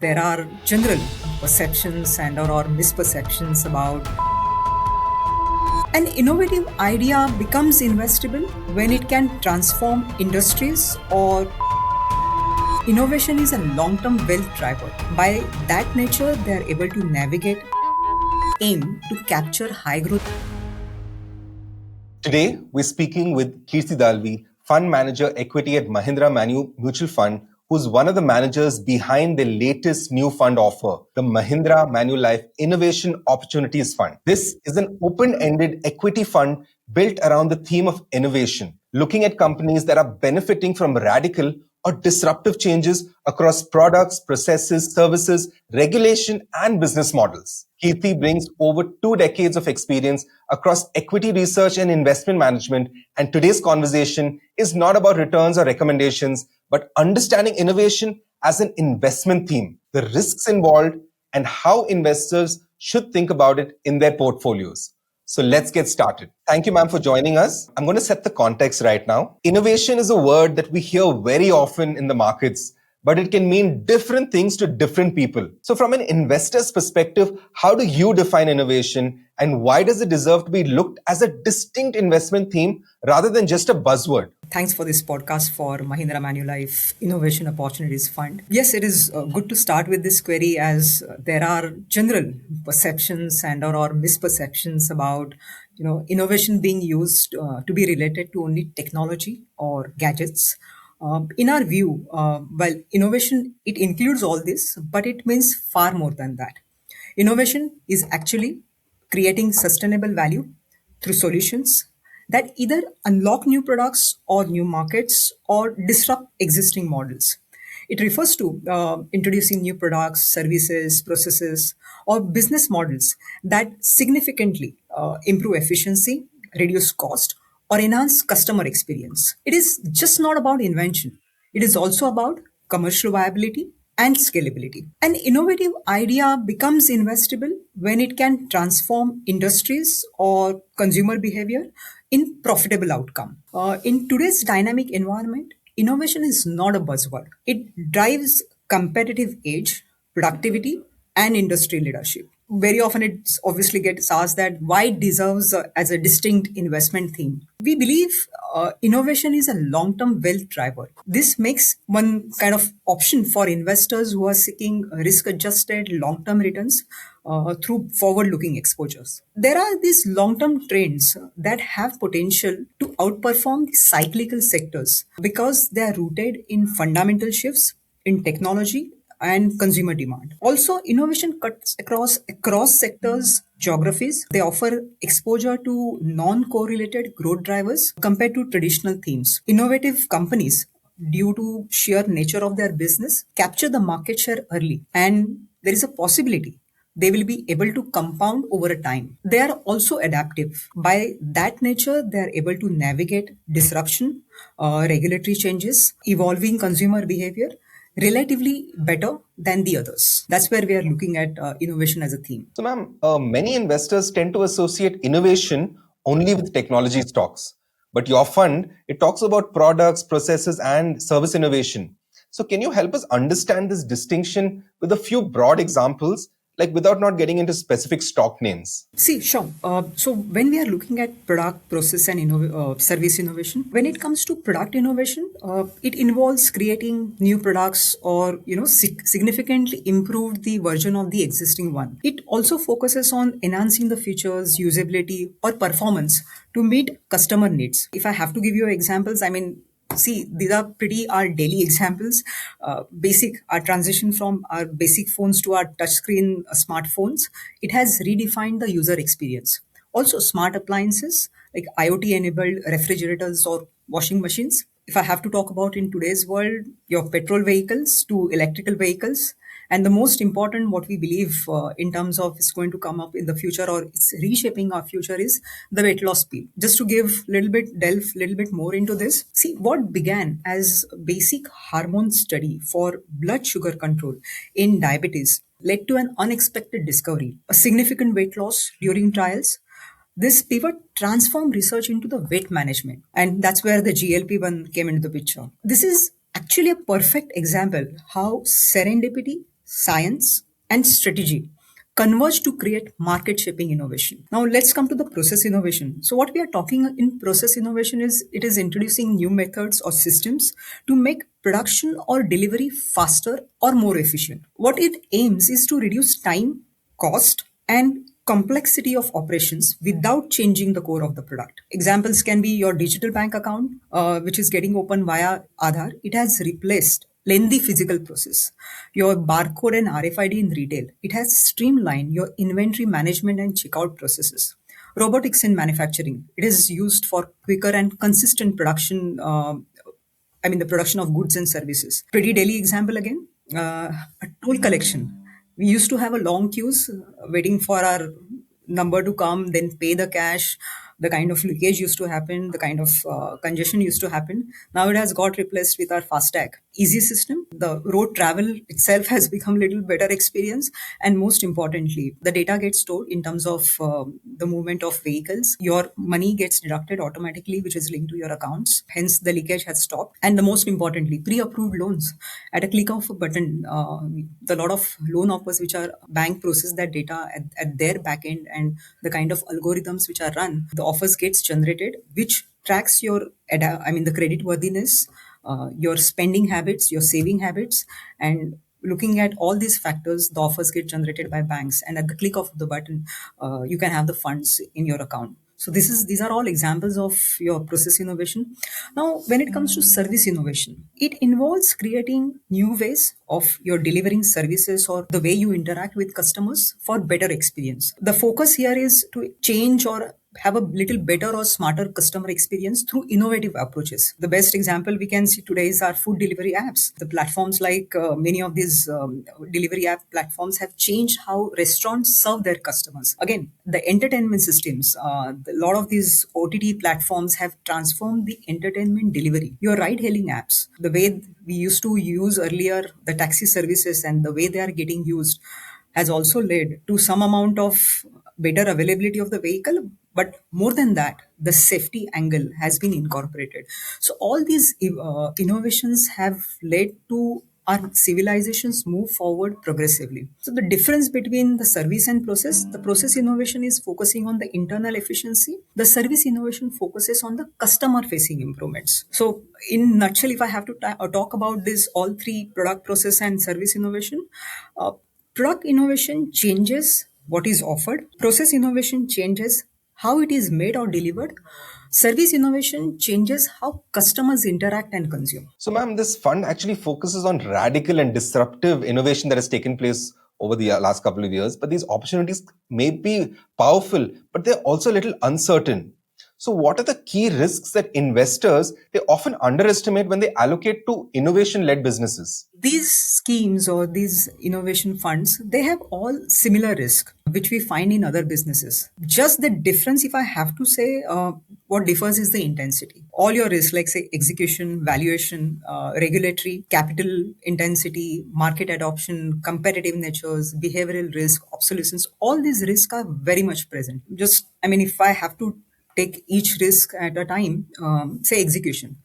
there are general perceptions and or misperceptions about an innovative idea becomes investable when it can transform industries or innovation is a long-term wealth driver. By that nature, they are able to navigate, aim to capture high growth. Today, we're speaking with Kirti Dalvi, Fund Manager Equity at Mahindra Mutual Fund, who's one of the managers behind the latest new fund offer, the Mahindra Manulife Innovation Opportunities Fund. This is an open-ended equity fund built around the theme of innovation, looking at companies that are benefiting from radical or disruptive changes across products, processes, services, regulation, and business models. Kirti brings over 2 decades of experience across equity research and investment management, and today's conversation is not about returns or recommendations, but understanding innovation as an investment theme, the risks involved, and how investors should think about it in their portfolios. So let's get started. Thank you, ma'am, for joining us. I'm going to set the context right now. Innovation is a word that we hear very often in the markets, but it can mean different things to different people. So from an investor's perspective, how do you define innovation, and why does it deserve to be looked as a distinct investment theme rather than just a buzzword? Thanks for this podcast for Mahindra Manulife Innovation Opportunities Fund. Yes, it is good to start with this query as there are general perceptions and or misperceptions about innovation being used to be related to only technology or gadgets. In our view, while innovation, it includes all this, but it means far more than that. Innovation is actually creating sustainable value through solutions that either unlock new products or new markets or disrupt existing models. It refers to introducing new products, services, processes, or business models that significantly improve efficiency, reduce cost, or enhance customer experience. It is just not about invention, it is also about commercial viability and scalability. An innovative idea becomes investable when it can transform industries or consumer behavior in profitable outcome. In today's dynamic environment, innovation is not a buzzword. It drives competitive edge, productivity, and industry leadership. Very often it obviously gets asked that why it deserves as a distinct investment theme. We believe innovation is a long-term wealth driver. This makes one kind of option for investors who are seeking risk-adjusted long-term returns through forward-looking exposures. There are these long-term trends that have potential to outperform the cyclical sectors because they are rooted in fundamental shifts in technology and consumer demand. Also, innovation cuts across sectors, geographies. They offer exposure to non-correlated growth drivers compared to traditional themes. Innovative companies, due to sheer nature of their business, capture the market share early, and there is a possibility they will be able to compound over a time. They are also adaptive. By that nature, they are able to navigate disruption, regulatory changes, evolving consumer behavior relatively better than the others. That's where we are looking at innovation as a theme. So, ma'am, many investors tend to associate innovation only with technology stocks. But your fund, it talks about products, processes, and service innovation. So can you help us understand this distinction with a few broad examples, like without not getting into specific stock names? See, sure. So when we are looking at product, process, and service innovation, when it comes to product innovation, it involves creating new products or significantly improve the version of the existing one. It also focuses on enhancing the features, usability, or performance to meet customer needs. If I have to give you examples, see, these are pretty our daily examples. Our transition from our basic phones to our touchscreen smartphones, it has redefined the user experience. Also, smart appliances like IoT enabled refrigerators or washing machines. If I have to talk about in today's world, your petrol vehicles to electrical vehicles, and the most important, what we believe in terms of is going to come up in the future or it's reshaping our future is the weight loss pill. Just to delve a little bit more into this. See, what began as a basic hormone study for blood sugar control in diabetes led to an unexpected discovery, a significant weight loss during trials. This pivot transformed research into the weight management, and that's where the GLP-1 came into the picture. This is actually a perfect example how serendipity science, and strategy converge to create market shaping innovation. Now let's come to the process innovation. So what we are talking in process innovation is it is introducing new methods or systems to make production or delivery faster or more efficient. What it aims is to reduce time, cost, and complexity of operations without changing the core of the product. Examples can be your digital bank account, which is getting open via Aadhaar. It has replaced lengthy physical process. Your barcode and RFID in retail. It has streamlined your inventory management and checkout processes. Robotics in manufacturing. It is used for quicker and consistent production. The production of goods and services. Pretty daily example again, a toll collection. We used to have a long queues waiting for our number to come, then pay the cash. The kind of leakage used to happen, the kind of congestion used to happen. Now it has got replaced with our FASTag. Easy system. The road travel itself has become a little better experience. And most importantly, the data gets stored in terms of the movement of vehicles. Your money gets deducted automatically, which is linked to your accounts. Hence, the leakage has stopped. And the most importantly, pre-approved loans. At a click of a button, the lot of loan offers which are bank process that data at their back end, and the kind of algorithms which are run, the offers gets generated, which tracks your the credit worthiness, your spending habits, your saving habits, and looking at all these factors, the offers get generated by banks, and at the click of the button, you can have the funds in your account. So these are all examples of your process innovation. Now, when it comes to service innovation, it involves creating new ways of your delivering services or the way you interact with customers for better experience. The focus here is to change or have a little better or smarter customer experience through innovative approaches. The best example we can see today is our food delivery apps. The platforms like many of these delivery app platforms have changed how restaurants serve their customers. Again, the entertainment systems, a lot of these OTT platforms have transformed the entertainment delivery. Your ride hailing apps, the way we used to use earlier the taxi services and the way they are getting used has also led to some amount of better availability of the vehicle, but more than that, the safety angle has been incorporated. So all these innovations have led to our civilizations move forward progressively. So the difference between the service and process, the process innovation is focusing on the internal efficiency. The service innovation focuses on the customer facing improvements. So in nutshell, if I have to talk about this, all three: product, process, and service innovation. Uh, Product innovation changes what is offered. Process innovation changes how it is made or delivered. Service innovation changes how customers interact and consume. So, ma'am, this fund actually focuses on radical and disruptive innovation that has taken place over the last couple of years. But these opportunities may be powerful, but they're also a little uncertain. So, what are the key risks that investors they often underestimate when they allocate to innovation-led businesses? These schemes or these innovation funds, they have all similar risk, which we find in other businesses. Just the difference, if I have to say, what differs is the intensity. All your risks, like say execution, valuation, regulatory, capital intensity, market adoption, competitive natures, behavioral risk, obsolescence, all these risks are very much present. If I have to take each risk at a time, say execution.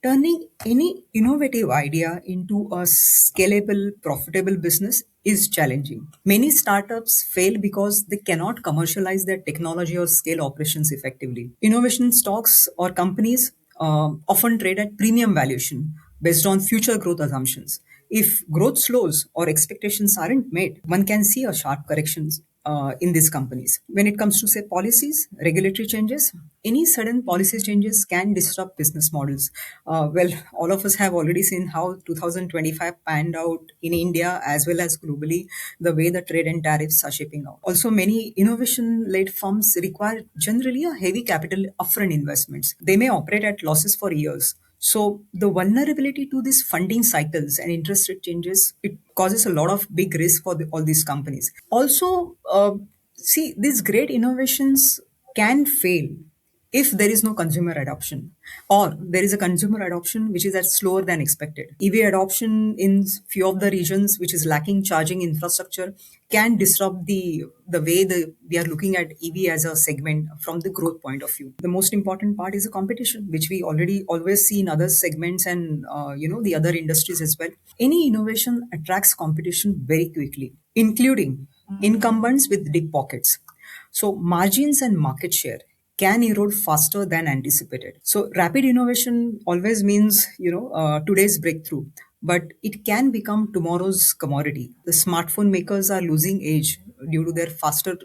Turning any innovative idea into a scalable, profitable business is challenging. Many startups fail because they cannot commercialize their technology or scale operations effectively. Innovation stocks or companies often trade at premium valuation based on future growth assumptions. If growth slows or expectations aren't met, one can see a sharp corrections in these companies. When it comes to say policies, regulatory changes, any sudden policy changes can disrupt business models. All of us have already seen how 2025 panned out in India as well as globally, the way the trade and tariffs are shaping out. Also, many innovation-led firms require generally a heavy capital upfront investments. They may operate at losses for years. So the vulnerability to these funding cycles and interest rate changes, it causes a lot of big risk for all these companies. Also, these great innovations can fail. if there is no consumer adoption, or there is a consumer adoption which is at slower than expected. EV adoption in few of the regions which is lacking charging infrastructure can disrupt the way we are looking at EV as a segment from the growth point of view. The most important part is the competition, which we already always see in other segments and the other industries as well. Any innovation attracts competition very quickly, including incumbents with deep pockets. So margins and market share can erode faster than anticipated. So rapid innovation always means today's breakthrough, but it can become tomorrow's commodity. The smartphone makers are losing edge due to their faster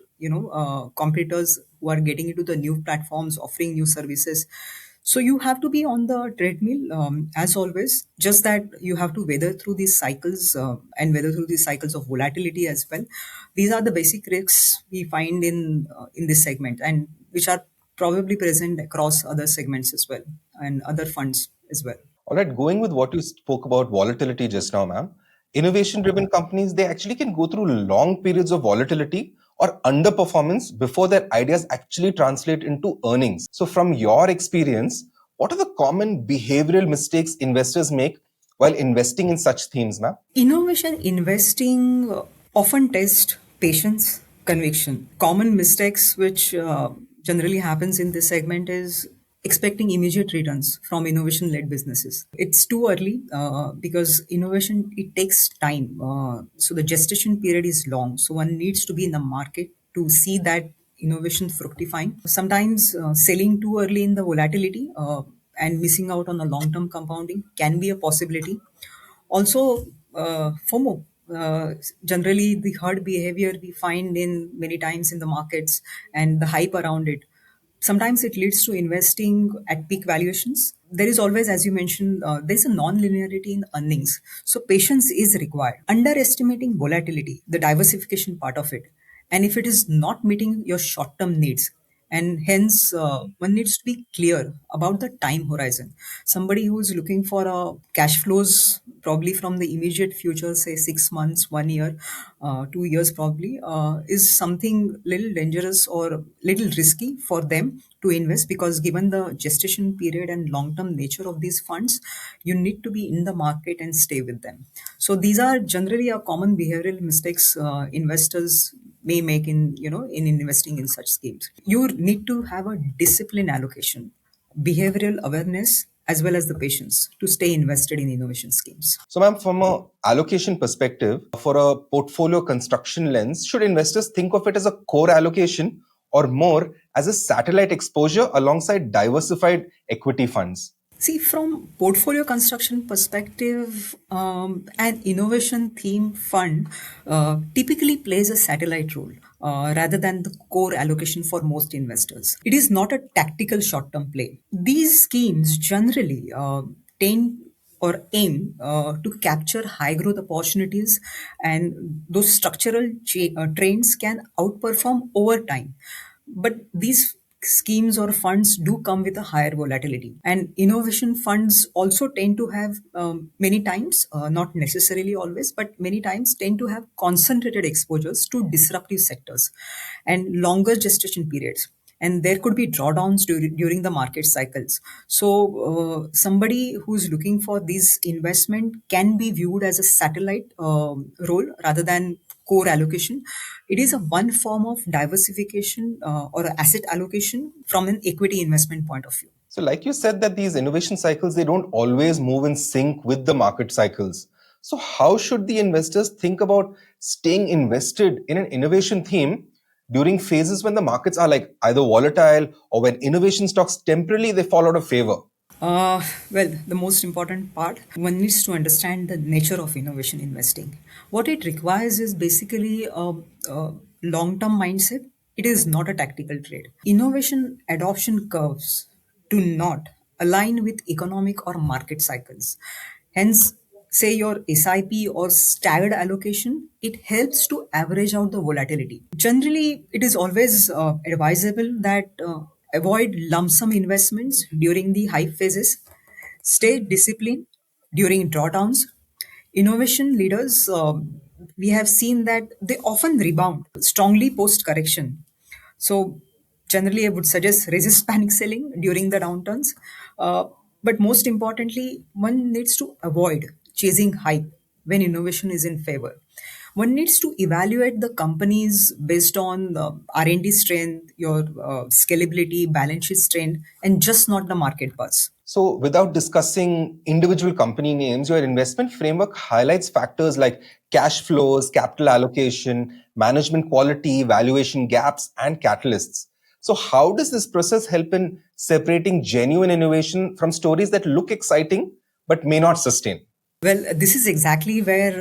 competitors who are getting into the new platforms, offering new services. So you have to be on the treadmill as always. Just that you have to weather through these cycles and weather through these cycles of volatility as well. These are the basic risks we find in this segment, and which are probably present across other segments as well and other funds as well. All right, going with what you spoke about volatility just now, ma'am. Innovation driven companies, they actually can go through long periods of volatility or underperformance before their ideas actually translate into earnings. So, from your experience, what are the common behavioral mistakes investors make while investing in such themes, ma'am? Innovation investing often tests patience, conviction. Common mistakes which generally happens in this segment is expecting immediate returns from innovation-led businesses. It's too early because innovation it takes time. So the gestation period is long. So one needs to be in the market to see that innovation fructifying. Sometimes selling too early in the volatility and missing out on the long-term compounding can be a possibility. Also, FOMO. Generally, the herd behavior we find in many times in the markets and the hype around it. Sometimes it leads to investing at peak valuations. There is always, as you mentioned, there's a non-linearity in earnings. So patience is required. Underestimating volatility, the diversification part of it. And if it is not meeting your short-term needs, and hence one needs to be clear about the time horizon. Somebody who is looking for cash flows probably from the immediate future, say 6 months, 1 year, 2 years probably, is something little dangerous or little risky for them to invest, because given the gestation period and long term nature of these funds, you need to be in the market and stay with them. So these are generally a common behavioral mistakes investors may make in investing in such schemes. You need to have a discipline allocation, behavioral awareness, as well as the patience to stay invested in innovation schemes. So, ma'am, from a allocation perspective, for a portfolio construction lens, should investors think of it as a core allocation or more as a satellite exposure alongside diversified equity funds? See, from portfolio construction perspective, an innovation theme fund typically plays a satellite role rather than the core allocation for most investors. It is not a tactical short-term play. These schemes generally tend or aim to capture high growth opportunities, and those structural trends can outperform over time. But these schemes or funds do come with a higher volatility, and innovation funds also tend to have many times, not necessarily always, but many times tend to have concentrated exposures to disruptive sectors and longer gestation periods, and there could be drawdowns during the market cycles. So somebody who's looking for this investment can be viewed as a satellite role rather than core allocation. It is a one form of diversification or asset allocation from an equity investment point of view. So, like you said, that these innovation cycles, they don't always move in sync with the market cycles. So, how should the investors think about staying invested in an innovation theme during phases when the markets are like either volatile or when innovation stocks temporarily they fall out of favor? Well, the most important part, one needs to understand the nature of innovation investing. What it requires is basically a long term mindset. It is not a tactical trade. Innovation adoption curves do not align with economic or market cycles. Hence, say your SIP or staggered allocation, it helps to average out the volatility. Generally, it is always advisable that avoid lump sum investments during the hype phases, stay disciplined during drawdowns. Innovation leaders, we have seen that they often rebound strongly post correction. So Generally, I would suggest resist panic selling during the downturns. Uh, but most importantly, one needs to avoid chasing hype when innovation is in favor. One needs to evaluate the companies based on R&D strength, your scalability, balance sheet strength, and just not the market buzz. So, without discussing individual company names, your investment framework highlights factors like cash flows, capital allocation, management quality, valuation gaps, and catalysts. So, how does this process help in separating genuine innovation from stories that look exciting but may not sustain? Well, this is exactly where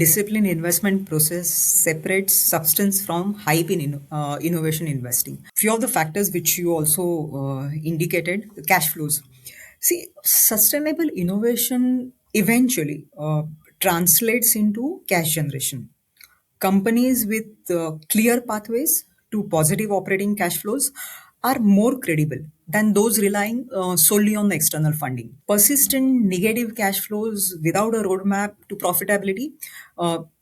discipline investment process separates substance from hype in innovation investing. Few of the factors which you also indicated, the cash flows. See, sustainable innovation eventually translates into cash generation. Companies with clear pathways to positive operating cash flows are more credible than those relying solely on the external funding. Persistent negative cash flows without a roadmap to profitability,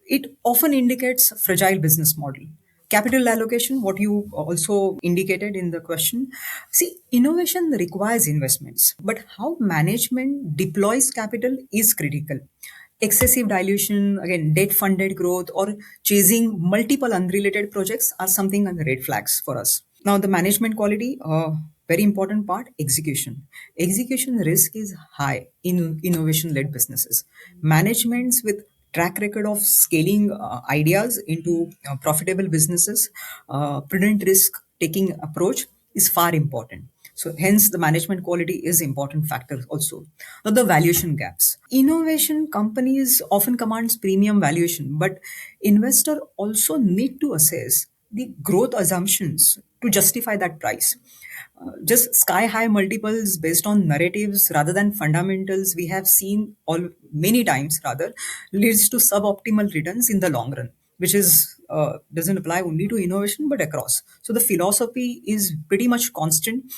it often indicates a fragile business model. Capital allocation, what you also indicated in the question. See, innovation requires investments, but how management deploys capital is critical. Excessive dilution, again, debt funded growth, or chasing multiple unrelated projects are something on the red flags for us. Now, the management quality, very important part, execution. Execution risk is high in innovation led businesses. Managements with track record of scaling ideas into profitable businesses, prudent risk taking approach is far important. So hence the management quality is important factor also. Now the valuation gaps. Innovation companies often commands premium valuation, but investor also need to assess the growth assumptions to justify that price. Just sky high multiples based on narratives rather than fundamentals we have seen all many times rather leads to suboptimal returns in the long run, which is doesn't apply only to innovation but across. So the philosophy is pretty much constant.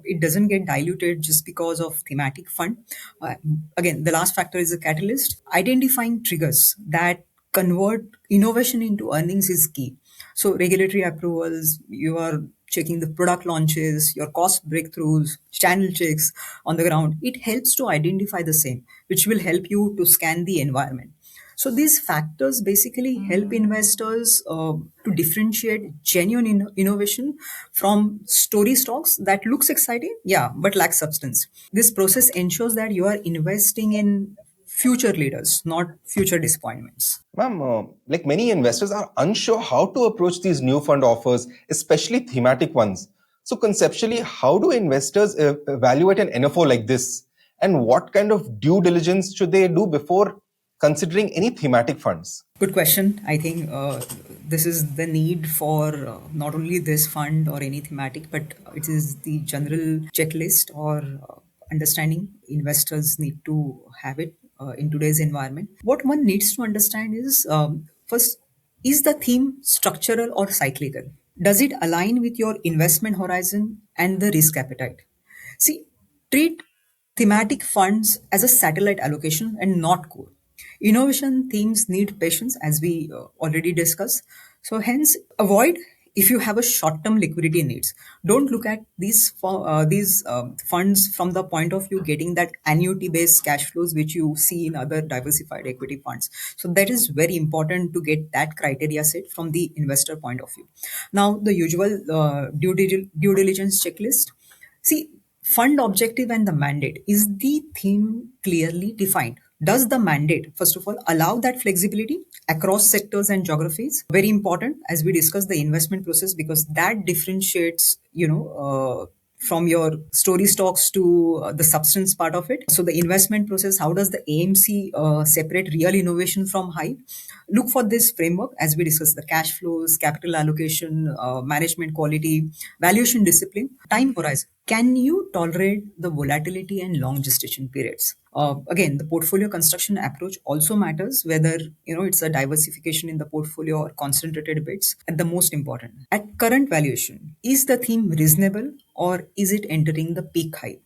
It doesn't get diluted just because of thematic fund. uh, Again, the last factor is the catalyst. Identifying triggers that convert innovation into earnings is key. So regulatory approvals, you are checking the product launches, your cost breakthroughs, channel checks on the ground. It helps to identify the same, which will help you to scan the environment. So these factors basically help investors to differentiate genuine innovation from story stocks that looks exciting, yeah, but lack substance. This process ensures that you are investing in future leaders, not future disappointments. Ma'am, like many investors are unsure how to approach these new fund offers, especially thematic ones. So, conceptually, how do investors evaluate an NFO like this? And what kind of due diligence should they do before considering any thematic funds? Good question. I think this is the need for not only this fund or any thematic, but it is the general checklist or understanding investors need to have it in today's environment. What one needs to understand is first, is the theme structural or cyclical? Does it align with your investment horizon and the risk appetite? See, treat thematic funds as a satellite allocation and not core. Innovation themes need patience, as we already discussed. So, hence, avoid if you have a short-term liquidity needs. Don't look at these funds from the point of view getting that annuity-based cash flows which you see in other diversified equity funds. So, that is very important to get that criteria set from the investor point of view. Now, the usual due diligence checklist. See, fund objective and the mandate. Is the theme clearly defined? Does the mandate, first of all, allow that flexibility across sectors and geographies? Very important as we discuss the investment process because that differentiates, from your story stocks to the substance part of it. So the investment process, how does the AMC separate real innovation from hype? Look for this framework as we discuss the cash flows, capital allocation, management quality, valuation discipline, time horizon. Can you tolerate the volatility and long gestation periods? Again, the portfolio construction approach also matters, whether it's a diversification in the portfolio or concentrated bets. And the most important, at current valuation, is the theme reasonable or is it entering the peak hype?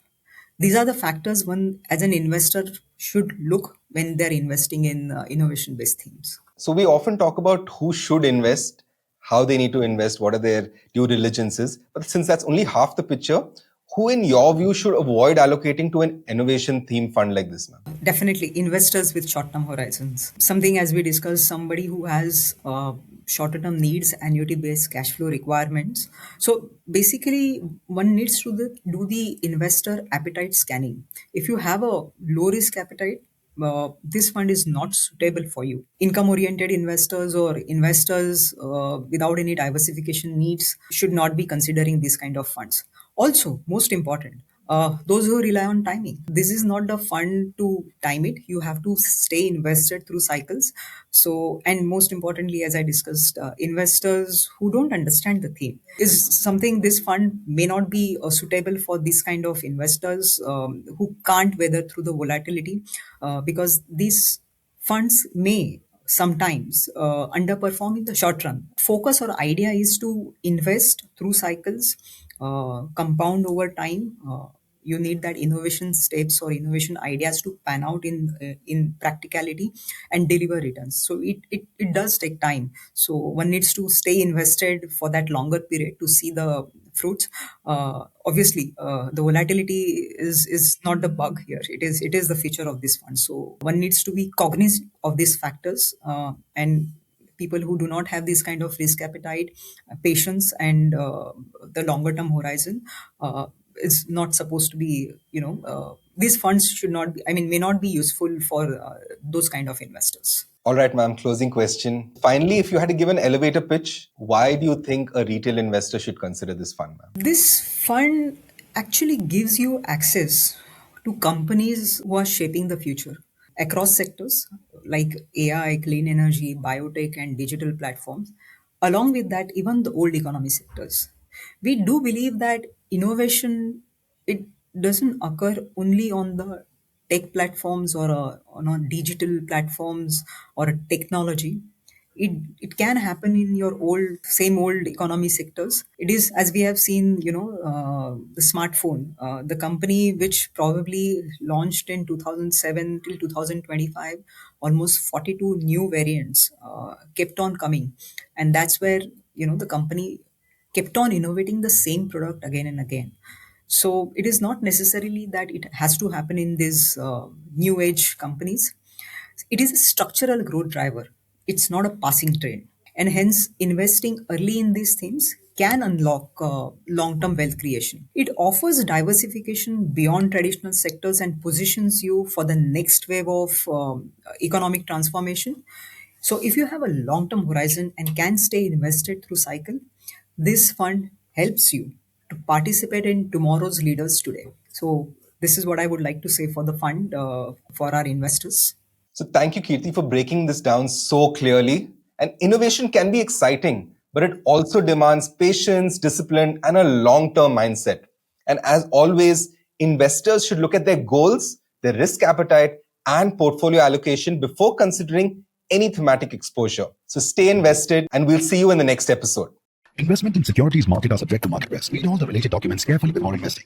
These are the factors one, as an investor, should look when they're investing in innovation based themes. So, we often talk about who should invest. how they need to invest, what are their due diligences. But since that's only half the picture, who in your view should avoid allocating to an innovation theme fund like this, ma'am? Definitely investors with short term horizons. Something, as we discussed, somebody who has shorter term needs, annuity based cash flow requirements. So basically, one needs to do the investor appetite scanning. If you have a low risk appetite, this fund is not suitable for you. Income oriented investors or investors without any diversification needs should not be considering these kind of funds. Also, most important, those who rely on timing. This is not the fund to time it. You have to stay invested through cycles. So, and most importantly, as I discussed, investors who don't understand the theme is something this fund may not be suitable for this kind of investors who can't weather through the volatility because these funds may sometimes underperform in the short run. Focus or idea is to invest through cycles, compound over time. You need that innovation steps or innovation ideas to pan out in practicality and deliver returns. So it does take time. So one needs to stay invested for that longer period to see the fruits. Obviously, the volatility is not the bug here. It is the feature of this fund. So one needs to be cognizant of these factors and people who do not have this kind of risk appetite, patience, and the longer term horizon is not supposed to be. These funds should not be. I mean, may not be useful for those kind of investors. All right, ma'am, closing question. Finally, if you had to give an elevator pitch, why do you think a retail investor should consider this fund, ma'am? This fund actually gives you access to companies who are shaping the future across sectors like AI, clean energy, biotech, and digital platforms. Along with that, even the old economy sectors. We do believe that innovation, it doesn't occur only on the tech platforms or on digital platforms or a technology. It can happen in your old economy sectors. It is, as we have seen, the smartphone, the company which probably launched in 2007 till 2025, almost 42 new variants kept on coming, and that's where the company kept on innovating the same product again and again. So it is not necessarily that it has to happen in these new age companies. It is a structural growth driver. It's not a passing trend. And hence, investing early in these themes can unlock long term wealth creation. It offers diversification beyond traditional sectors and positions you for the next wave of economic transformation. So, if you have a long term horizon and can stay invested through cycle, this fund helps you to participate in tomorrow's leaders today. So, this is what I would like to say for the fund for our investors. So thank you, Kirti, for breaking this down so clearly. And innovation can be exciting, but it also demands patience, discipline, and a long-term mindset. And as always, investors should look at their goals, their risk appetite, and portfolio allocation before considering any thematic exposure. So stay invested, and we'll see you in the next episode. Investment in securities market are subject to market risk. Read all the related documents carefully before investing.